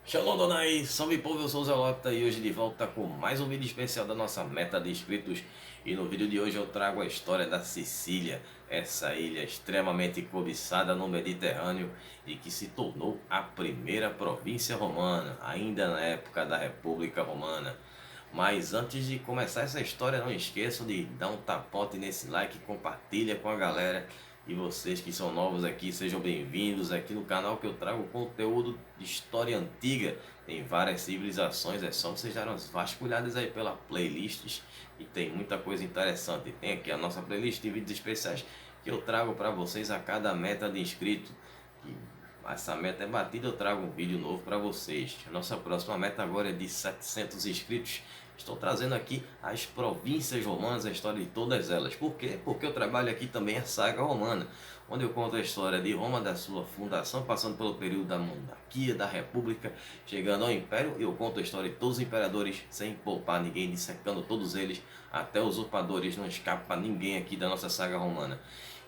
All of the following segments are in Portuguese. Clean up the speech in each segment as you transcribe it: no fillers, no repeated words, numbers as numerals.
Shalom Donai, salve povo, eu sou o Zelota e hoje de volta com mais um vídeo especial da nossa meta de inscritos. E no vídeo de hoje eu trago a história da Sicília, essa ilha extremamente cobiçada no Mediterrâneo e que se tornou a primeira província romana, ainda na época da República Romana. Mas antes de começar essa história, não esqueçam de dar um tapote nesse like, compartilha com a galera. E vocês que são novos aqui, sejam bem-vindos aqui no canal que eu trago conteúdo de história antiga em várias civilizações. É só vocês darem umas vasculhadas aí pela playlists e tem muita coisa interessante. Tem aqui a nossa playlist de vídeos especiais que eu trago para vocês a cada meta de inscrito. E essa meta é batida, eu trago um vídeo novo para vocês. A nossa próxima meta agora é de 700 inscritos. Estou trazendo aqui as províncias romanas, a história de todas elas. Por quê? Porque eu trabalho aqui também a saga romana, onde eu conto a história de Roma, da sua fundação, passando pelo período da monarquia, da república, chegando ao império. Eu conto a história de todos os imperadores, sem poupar ninguém, dissecando todos eles, até usurpadores, não escapa ninguém aqui da nossa saga romana.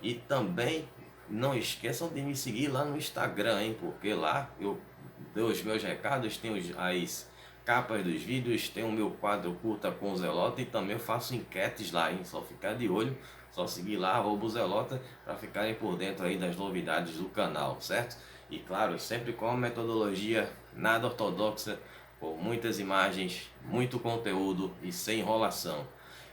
E também não esqueçam de me seguir lá no Instagram, hein? Porque lá eu dou os meus recados, tenho as capas dos vídeos, tem o meu quadro Curta com o Zelota e também eu faço enquetes lá, hein? Só ficar de olho, só seguir lá, @Zelota, para ficarem por dentro aí das novidades do canal, certo? E claro, sempre com uma metodologia nada ortodoxa, com muitas imagens, muito conteúdo e sem enrolação.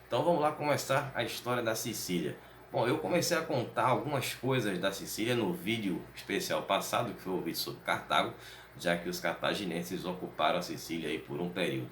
Então vamos lá começar a história da Sicília. Bom, eu comecei a contar algumas coisas da Sicília no vídeo especial passado, que foi o vídeo sobre Cartago, já que os cartaginenses ocuparam a Sicília aí por um período.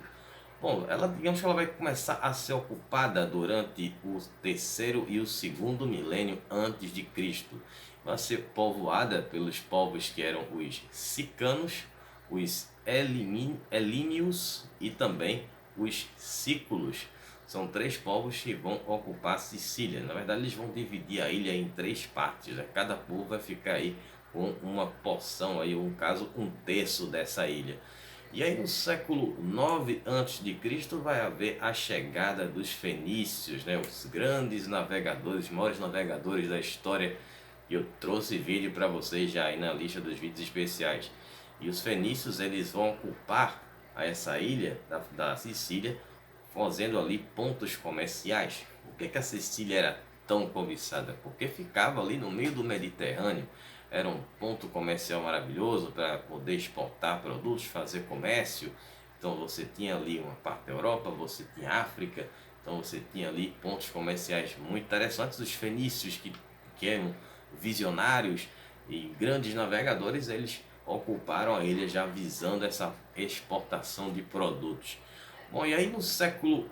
Bom, digamos que ela vai começar a ser ocupada durante o terceiro e o segundo milênio antes de Cristo. Vai ser povoada pelos povos que eram os sicanos, os helínios e também os sículos. São três povos que vão ocupar a Sicília. Na verdade, eles vão dividir a ilha em três partes, né? Cada povo vai ficar aí com uma porção, aí, um caso, um terço dessa ilha. E aí no século 9 a.C. vai haver a chegada dos fenícios, né? Os grandes navegadores, os maiores navegadores da história. E eu trouxe vídeo para vocês já aí na lista dos vídeos especiais. E os fenícios, eles vão ocupar essa ilha da Sicília, fazendo ali pontos comerciais. Por que a Sicília era tão cobiçada? Porque ficava ali no meio do Mediterrâneo. Era um ponto comercial maravilhoso para poder exportar produtos, fazer comércio. Então você tinha ali uma parte da Europa, você tinha África, então você tinha ali pontos comerciais muito interessantes. Os fenícios, que eram visionários e grandes navegadores, eles ocuparam a ilha já visando essa exportação de produtos. Bom, e aí no século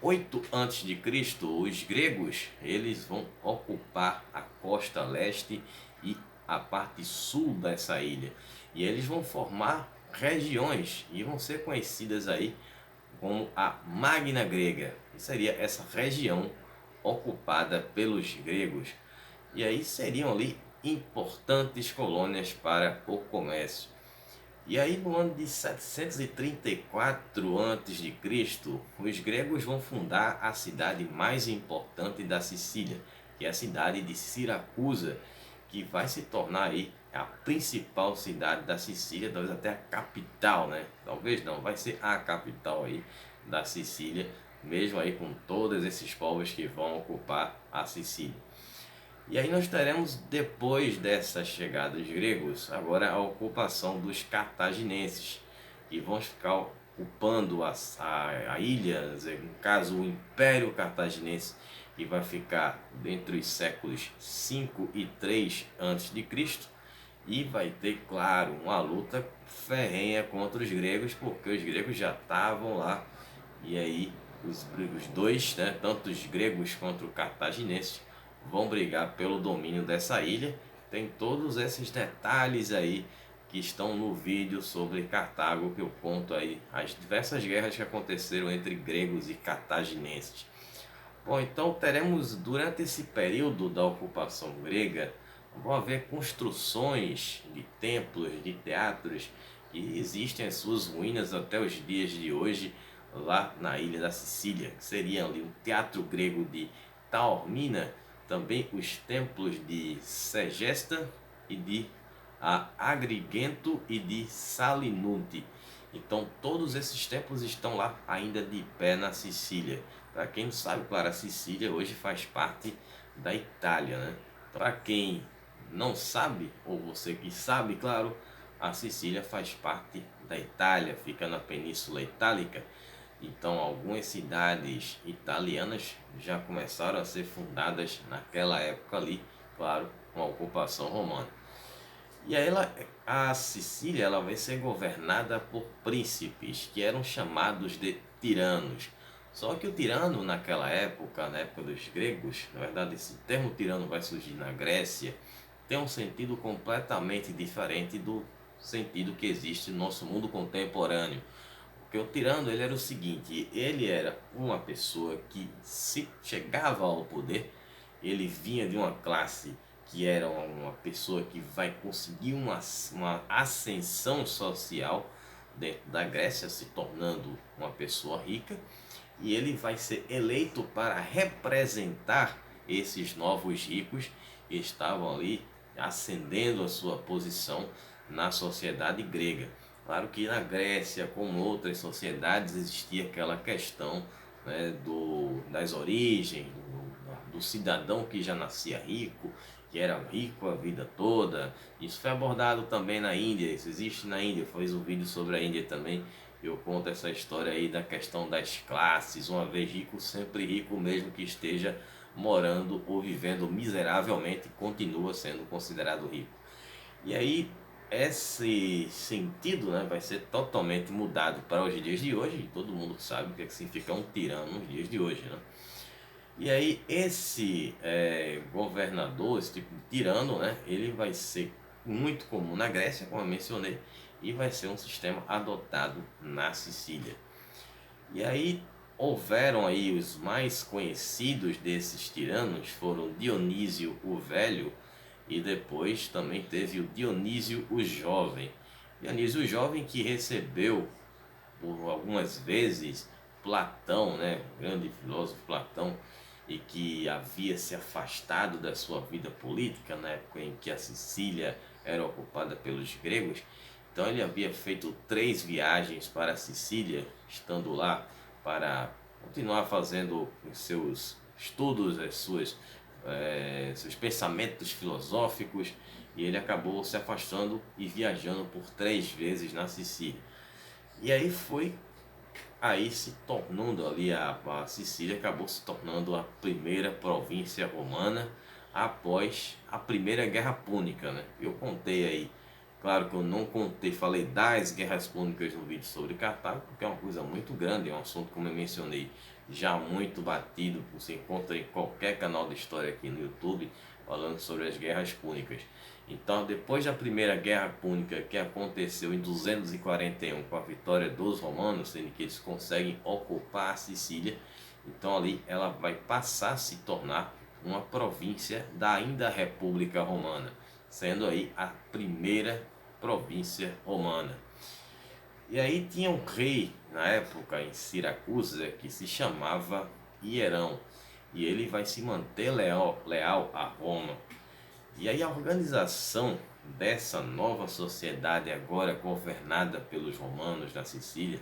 8 a.C., os gregos, eles vão ocupar a costa leste e a parte sul dessa ilha. E eles vão formar regiões e vão ser conhecidas aí como a Magna Grega. Que seria essa região ocupada pelos gregos. E aí seriam ali importantes colônias para o comércio. E aí no ano de 734 a.C., os gregos vão fundar a cidade mais importante da Sicília, que é a cidade de Siracusa, que vai se tornar aí a principal cidade da Sicília, talvez até a capital, né? Talvez não, vai ser a capital aí da Sicília, mesmo aí com todos esses povos que vão ocupar a Sicília. E aí nós teremos, depois dessa chegada dos gregos, agora a ocupação dos cartaginenses, que vão ficar ocupando a ilha, no caso o Império Cartaginense, que vai ficar entre os séculos 5 e 3 a.C. E vai ter, claro, uma luta ferrenha contra os gregos, porque os gregos já estavam lá. E aí os dois, né, tanto os gregos quanto os cartaginenses, vão brigar pelo domínio dessa ilha. Tem todos esses detalhes aí que estão no vídeo sobre Cartago, que eu conto aí as diversas guerras que aconteceram entre gregos e cartaginenses. Bom, então teremos durante esse período da ocupação grega, vão haver construções de templos, de teatros, que existem as suas ruínas até os dias de hoje, lá na ilha da Sicília, que seria ali o teatro grego de Taormina, também os templos de Segesta e de Agrigento e de Salinunte. Então todos esses templos estão lá ainda de pé na Sicília. Para quem não sabe, claro, a Sicília hoje faz parte da Itália, né? Para quem não sabe, ou você que sabe, claro, a Sicília faz parte da Itália, fica na Península Itálica. Então algumas cidades italianas já começaram a ser fundadas naquela época ali, claro, com a ocupação romana. E aí a Sicília ela vai ser governada por príncipes, que eram chamados de tiranos. Só que o tirano naquela época, na época dos gregos, na verdade esse termo tirano vai surgir na Grécia, tem um sentido completamente diferente do sentido que existe no nosso mundo contemporâneo. Porque o tirano ele era o seguinte, ele era uma pessoa que se chegava ao poder, ele vinha de uma classe que era uma pessoa que vai conseguir uma ascensão social dentro da Grécia, se tornando uma pessoa rica, e ele vai ser eleito para representar esses novos ricos que estavam ali ascendendo a sua posição na sociedade grega. Claro que na Grécia, como outras sociedades, existia aquela questão, né, das origens, do cidadão que já nascia rico, que era rico a vida toda. Isso foi abordado também na Índia, isso existe na Índia, fiz um vídeo sobre a Índia também. Eu conto essa história aí da questão das classes, uma vez rico, sempre rico, mesmo que esteja morando ou vivendo miseravelmente, continua sendo considerado rico. E aí esse sentido, né, vai ser totalmente mudado para os dias de hoje, e todo mundo sabe o que significa um tirano nos dias de hoje, né? E aí esse governador, esse tipo de tirano, né, ele vai ser muito comum na Grécia, como eu mencionei, e vai ser um sistema adotado na Sicília. E aí houveram aí os mais conhecidos desses tiranos, foram Dionísio o Velho, e depois também teve o Dionísio o Jovem. Dionísio o Jovem que recebeu por algumas vezes Platão, né, o grande filósofo Platão, e que havia se afastado da sua vida política na época em que a Sicília era ocupada pelos gregos. Então ele havia feito 3 viagens para a Sicília, estando lá para continuar fazendo os seus estudos, seus pensamentos filosóficos, e ele acabou se afastando e viajando por 3 vezes na Sicília. E aí se tornando ali a Sicília acabou se tornando a primeira província romana após a primeira Guerra Púnica, né? Eu contei aí, claro que eu não contei, falei das guerras púnicas no vídeo sobre Cartago, porque é uma coisa muito grande, é um assunto, como eu mencionei, já muito batido, você encontra em qualquer canal de história aqui no YouTube falando sobre as guerras púnicas. Então, depois da primeira guerra púnica, que aconteceu em 241 com a vitória dos romanos, sendo que eles conseguem ocupar a Sicília, então ali ela vai passar a se tornar uma província da ainda República Romana, sendo aí a primeira província romana. E aí tinha um rei na época em Siracusa que se chamava Hierão, e ele vai se manter leal a Roma. E aí a organização dessa nova sociedade agora governada pelos romanos da Sicília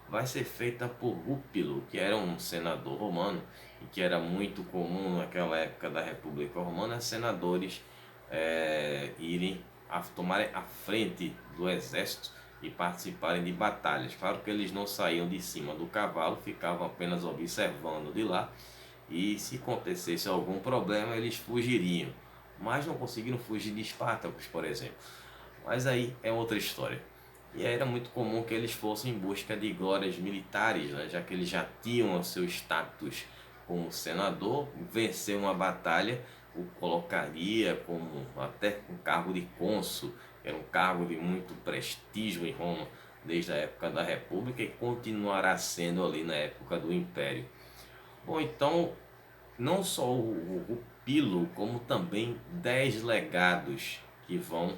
vai ser feita por Rúpilo, que era um senador romano e que era muito comum naquela época da República Romana, senadores tomarem a frente do exército e participarem de batalhas. Claro que eles não saíam de cima do cavalo, ficavam apenas observando de lá, e se acontecesse algum problema eles fugiriam, mas não conseguiram fugir de Espartacos, por exemplo. Mas aí é outra história. E aí era muito comum que eles fossem em busca de glórias militares, né? Já que eles já tinham o seu status como senador, vencer uma batalha o colocaria como até um cargo de cônsul, era um cargo de muito prestígio em Roma desde a época da República e continuará sendo ali na época do Império. Bom, então não só o Pilo, como também 10 legados que vão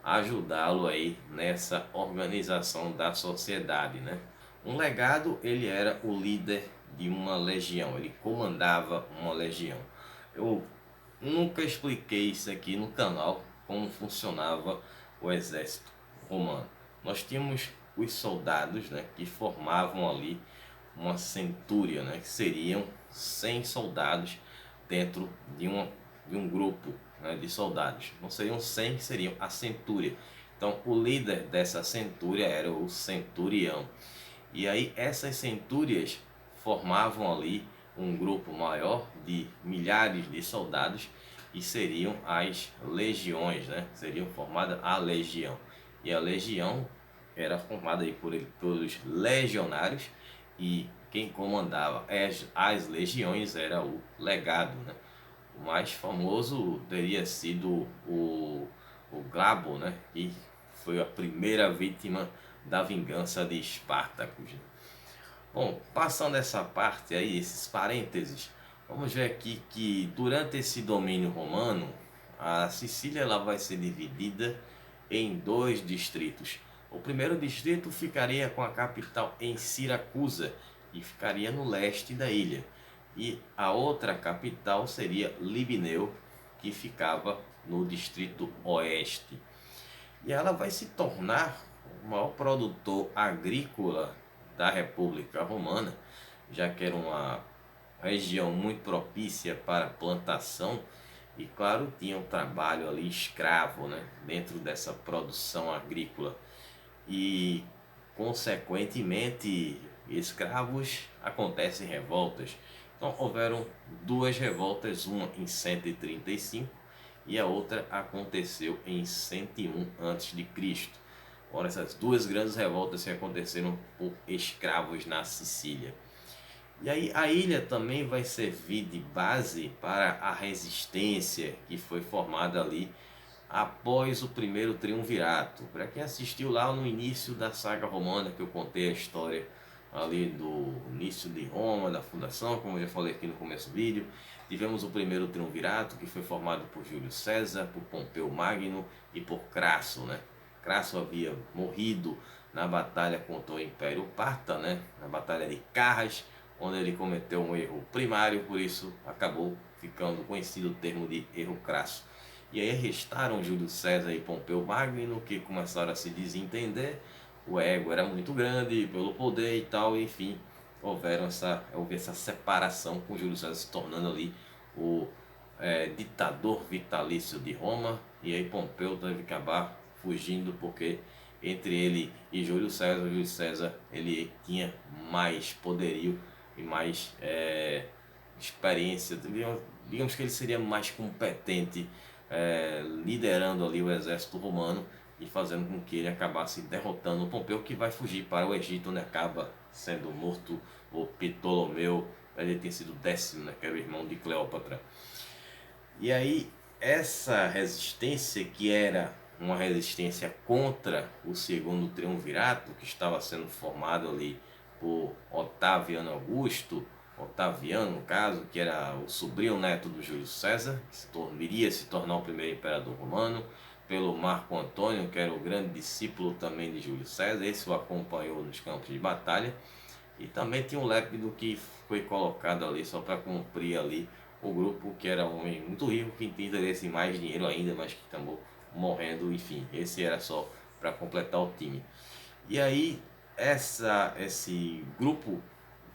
ajudá-lo aí nessa organização da sociedade, né? Um legado, ele era o líder de uma legião, ele comandava uma legião. Eu nunca expliquei isso aqui no canal, como funcionava o exército romano. Nós tínhamos os soldados, né, que formavam ali uma centúria, né, que seriam 100 soldados dentro de um grupo, né, de soldados. Não seriam 100, seriam a centúria. Então o líder dessa centúria era o centurião. E aí essas centúrias formavam ali um grupo maior de milhares de soldados e seriam as legiões, né? Seriam formada a legião. E a legião era formada aí pelos legionários e quem comandava as legiões era o legado, né? O mais famoso teria sido o Glabo, né? Que foi a primeira vítima da vingança de Espartacus. Bom, passando essa parte aí, esses parênteses, vamos ver aqui que durante esse domínio romano, a Sicília ela vai ser dividida em dois distritos. O primeiro distrito ficaria com a capital em Siracusa, e ficaria no leste da ilha. E a outra capital seria Libineu, que ficava no distrito oeste. E ela vai se tornar o maior produtor agrícola da República Romana, já que era uma região muito propícia para plantação e, claro, tinha um trabalho ali escravo, né, dentro dessa produção agrícola. E, consequentemente, escravos, acontecem revoltas. Então houveram duas revoltas, uma em 135 e a outra aconteceu em 101 a.C. Ora, essas duas grandes revoltas que aconteceram por escravos na Sicília. E aí a ilha também vai servir de base para a resistência que foi formada ali após o primeiro triunvirato. Para quem assistiu lá no início da saga romana, que eu contei a história ali do início de Roma, da fundação, como eu já falei aqui no começo do vídeo, tivemos o primeiro triunvirato, que foi formado por Júlio César, por Pompeu Magno e por Crasso, né? Crasso havia morrido na batalha contra o Império Parta, né? Na batalha de Carras, onde ele cometeu um erro primário, por isso acabou ficando conhecido o termo de erro crasso. E aí restaram Júlio César e Pompeu Magno, que começaram a se desentender, o ego era muito grande pelo poder e tal, enfim, houve essa separação, com Júlio César se tornando ali o ditador vitalício de Roma, e aí Pompeu teve que acabar fugindo, porque entre ele e Júlio César ele tinha mais poderio e mais experiência, digamos que ele seria mais competente liderando ali o exército romano e fazendo com que ele acabasse derrotando o Pompeu, que vai fugir para o Egito, onde acaba sendo morto o Ptolomeu. Ele tem sido 10º, né, que era o irmão de Cleópatra. E aí essa resistência, que era uma resistência contra o segundo triunvirato, que estava sendo formado ali por Otaviano Augusto, Otaviano no caso, que era o sobrinho neto do Júlio César, que iria se tornar o primeiro imperador romano, pelo Marco Antônio, que era o grande discípulo também de Júlio César, esse o acompanhou nos campos de batalha, e também tinha um Lépido que foi colocado ali só para cumprir ali o grupo, que era um homem muito rico, que tinha interesse em mais dinheiro ainda, mas que acabou morrendo, enfim, esse era só para completar o time. E aí esse grupo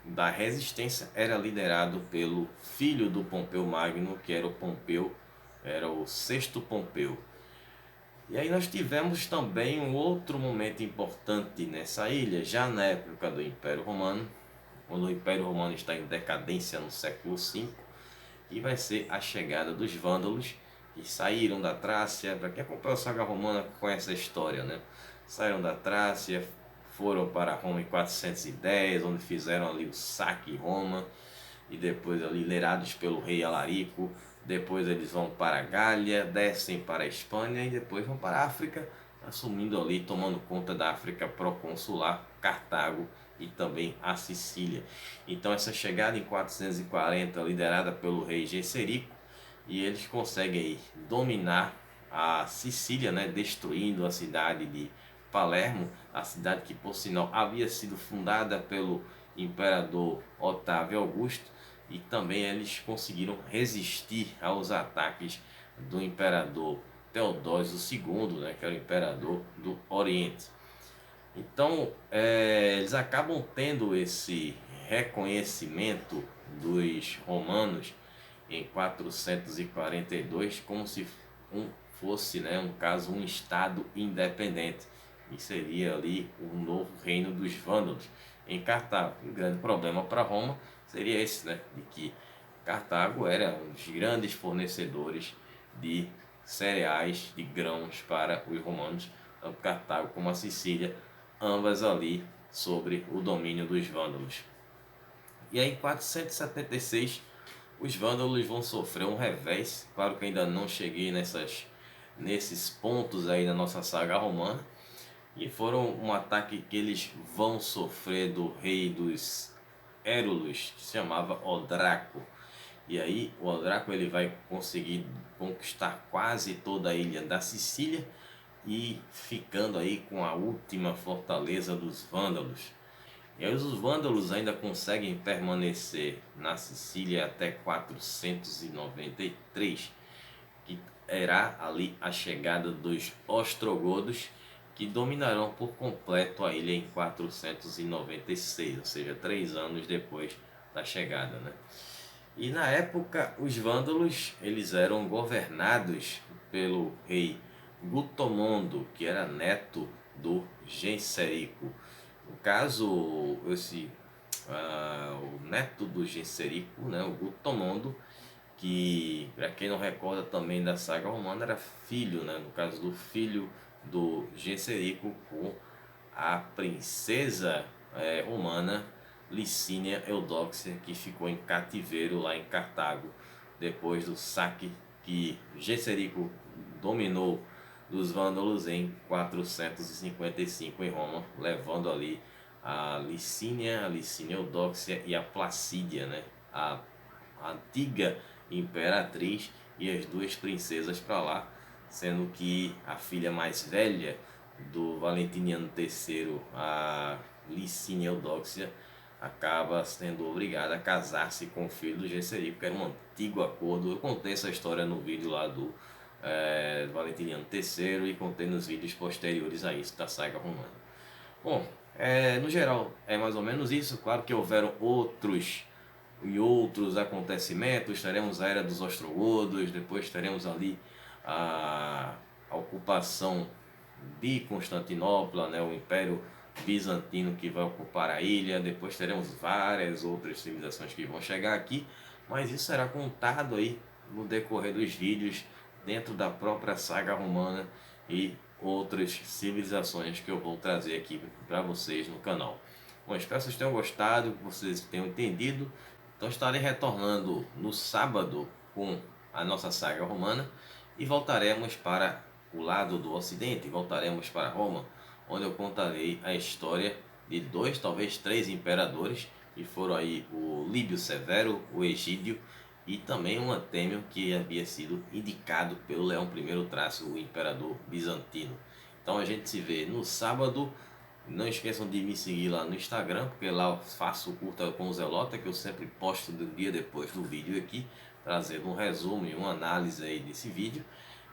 da resistência era liderado pelo filho do Pompeu Magno, que era o Pompeu, era o sexto Pompeu. E aí nós tivemos também um outro momento importante nessa ilha, já na época do Império Romano, quando o Império Romano está em decadência no século V, e vai ser a chegada dos vândalos, que saíram da Trácia. Para quem acompanha a saga romana conhece a história, né? Saíram da Trácia, foram para Roma em 410, onde fizeram ali o saque em Roma, e depois ali liderados pelo rei Alarico. Depois eles vão para a Gália, descem para a Espanha e depois vão para a África, assumindo ali, tomando conta da África proconsular, Cartago e também a Sicília. Então essa chegada em 440, liderada pelo rei Gesserico, e eles conseguem aí dominar a Sicília, né, destruindo a cidade de Palermo, a cidade que por sinal havia sido fundada pelo imperador Otávio Augusto, e também eles conseguiram resistir aos ataques do imperador Teodósio II, né, que era o imperador do Oriente. Então, eles acabam tendo esse reconhecimento dos romanos em 442 como se fosse, né, um caso, um estado independente, e seria ali um novo reino dos vândalos em Cartago. O grande problema para Roma seria esse, né, de que Cartago era um dos grandes fornecedores de cereais, de grãos para os romanos, tanto Cartago como a Sicília, ambas ali sobre o domínio dos vândalos. E aí em 476 os vândalos vão sofrer um revés. Claro que ainda não cheguei nesses pontos aí da nossa saga romana, e foram um ataque que eles vão sofrer do rei dos Érulos, que se chamava Odraco. E aí o Odraco ele vai conseguir conquistar quase toda a ilha da Sicília, e ficando aí com a última fortaleza dos vândalos. E aí os vândalos ainda conseguem permanecer na Sicília até 493, que era ali a chegada dos ostrogodos, que dominarão por completo a ilha em 496, ou seja, 3 anos depois da chegada, né? E na época os vândalos eles eram governados pelo rei Gutomondo, que era neto do Genserico. No caso, o neto do Genserico, né, o Gutomondo, que para quem não recorda também da saga romana, era filho, né, no caso do filho do Genserico com a princesa romana Licínia Eudóxia, que ficou em cativeiro lá em Cartago depois do saque que Genserico dominou dos vândalos em 455 em Roma, levando ali a Licínia Eudóxia e a Placídia, né, a antiga imperatriz, e as duas princesas para lá, sendo que a filha mais velha do Valentiniano III, a Licínia Eudóxia, acaba sendo obrigada a casar-se com o filho do Genserico, que era um antigo acordo. Eu contei essa história no vídeo lá do Valentiniano III, e contei nos vídeos posteriores a isso da saga romana. Bom, no geral é mais ou menos isso. Claro que houveram outros acontecimentos. Teremos a era dos ostrogodos, depois teremos ali a ocupação de Constantinopla, né, o Império Bizantino que vai ocupar a ilha. Depois teremos várias outras civilizações que vão chegar aqui, mas isso será contado aí no decorrer dos vídeos dentro da própria saga romana e outras civilizações que eu vou trazer aqui para vocês no canal. Bom, espero que vocês tenham gostado, que vocês tenham entendido. Então estarei retornando no sábado com a nossa saga romana, e voltaremos para o lado do ocidente, voltaremos para Roma, onde eu contarei a história de 2, talvez 3 imperadores, que foram aí o Líbio Severo, o Egídio e também o Antêmio, que havia sido indicado pelo Leão I Traço, o imperador bizantino. Então a gente se vê no sábado. Não esqueçam de me seguir lá no Instagram, porque lá eu faço o Curta com o Zelota, que eu sempre posto do dia depois do vídeo aqui, trazendo um resumo e uma análise aí desse vídeo.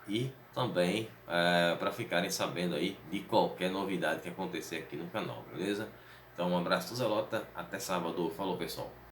E também para ficarem sabendo aí de qualquer novidade que acontecer aqui no canal, beleza? Então um abraço do Zelota, até sábado, falou pessoal!